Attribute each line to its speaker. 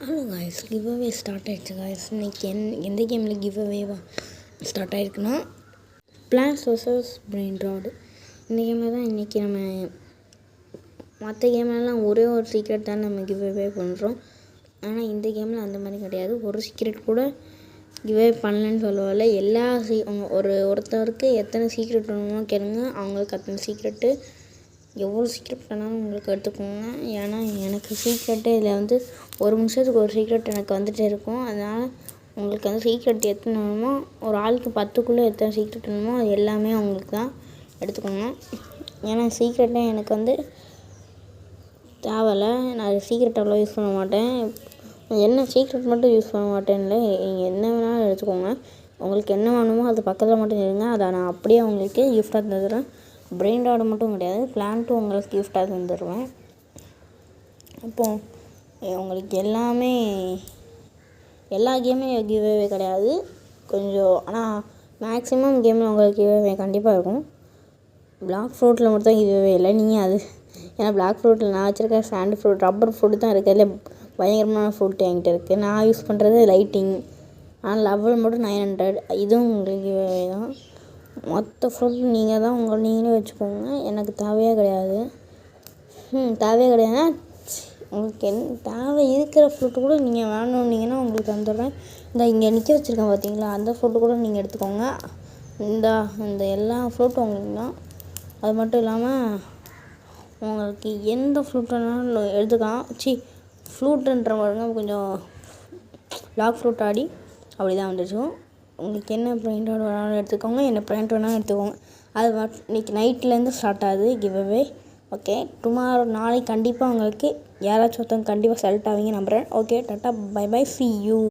Speaker 1: Hello guys, give away start ஆகிடுச்சு guys. இன்றைக்கி எந்த கேமில் கிவ் அவேவா ஸ்டார்ட் ஆகிருக்குன்னா பிளான்ஸ் vs பிரெயின் ராட். இந்த கேமில் தான் இன்றைக்கி நம்ம மற்ற கேம்லலாம் ஒரே ஒரு சீக்ரெட் தான் நம்ம கிவ் அவே பண்ணுறோம். ஆனால் இந்த கேமில் அந்த மாதிரி கிடையாது. ஒரு சீக்ரெட் கூட கிவ் அவே பண்ணலன்னு சொல்லுவாள். எல்லா ஒருத்தருக்கு எத்தனை சீக்ரெட் வேணுமோ கேளுங்க, அவங்களுக்கு அத்தனை சீக்ரெட்டு எவ்வளோ சீக்ரெட் வேணாலும் உங்களுக்கு எடுத்துக்கோங்க. ஏன்னா எனக்கு சீக்ரெட்டு இதில் ஒரு நிமிஷத்துக்கு ஒரு சீக்ரெட் எனக்கு வந்துகிட்டே இருக்கும். அதனால் உங்களுக்கு சீக்ரெட் எத்தனை வேணுமோ, ஒரு ஆளுக்கு 10க்குள்ளே எத்தனை சீக்ரெட் வேணுமோ அது எல்லாமே அவங்களுக்கு தான் எடுத்துக்கோங்க. ஏன்னா சீக்ரெட்டே எனக்கு தேவையில்லை. நான் சீக்ரெட் அவ்வளோ யூஸ் பண்ண மாட்டேன். என்ன சீக்ரெட் மட்டும் யூஸ் பண்ண மாட்டேன்ல, நீங்கள் என்ன வேணாலும் எடுத்துக்கோங்க. உங்களுக்கு என்ன வேணுமோ அது பக்கத்தில் மட்டும் இருங்க. அதை நான் அப்படியே உங்களுக்கு கிஃப்டாக தந்துடுறேன். பிரெயின் ராடு மட்டும் கிடையாது, பிளான்ட்டும் உங்களுக்கு கிஃப்டாக தந்துடுவேன். இப்போது உங்களுக்கு எல்லா கேம்லேயும் கிவ் அவே கிடையாது கொஞ்சம். ஆனால் மேக்ஸிமம் கேமில் உங்களுக்கு கிவ் அவே கண்டிப்பாக இருக்கும். பிளாக் ஃப்ரூட்டில் மட்டும் தான் கிவ் அவே இல்லை. நீங்கள் அது ஏன்னா பிளாக் ஃப்ரூட்டில் நான் வச்சுருக்க சாண்ட் ஃப்ரூட், ரப்பர் ஃப்ரூட் தான் இருக்கிறதுல பயங்கரமான ஃப்ரூட் என்கிட்ட இருக்குது. நான் யூஸ் பண்ணுறது லைட்டிங். ஆனால் லெவல் மட்டும் 900. இதுவும் உங்களுக்கு கிவ் அவே தான். மொத்த ஃப்ரூட் நீங்கள் தான் நீங்களே வச்சுக்கோங்க. எனக்கு தேவையே கிடையாது. தேவையே கிடையாதுன்னா உங்களுக்கு தேவை இருக்கிற ஃப்ரூட்டு கூட நீங்கள் வேணுன்னீங்கன்னா உங்களுக்கு தந்துடுறேன். இங்கே நிற்க வச்சுருக்கேன் பார்த்தீங்களா, அந்த ஃப்ரூட்டு கூட நீங்கள் எடுத்துக்கோங்க. இந்த எல்லா ஃப்ரூட்டும் உங்களுக்கு தான். அது மட்டும் இல்லாமல் உங்களுக்கு எந்த ஃப்ரூட் வேணாலும் எடுத்துக்கலாம். ஃப்ரூட்டுன்ற பாருங்க, கொஞ்சம் பிளாக் ஃப்ரூட் ஆடி அப்படி தான் வந்துருச்சு. உங்களுக்கு என்ன பிரெயின் ராட் வேணாலும் எடுத்துக்கோங்க, என்ன பிளான்ட் வேணாலும் எடுத்துக்கோங்க. அது இன்றைக்கி நைட்லேருந்து ஸ்டார்ட் ஆகுது கிவ் அவே. ஓகே, நாளைக்கு கண்டிப்பாக உங்களுக்கு யாராச்சும் ஒருத்தவங்க கண்டிப்பாக செலக்ட் ஆவீங்க நம்புகிறேன். ஓகே, டாட்டா, பை பை, see you.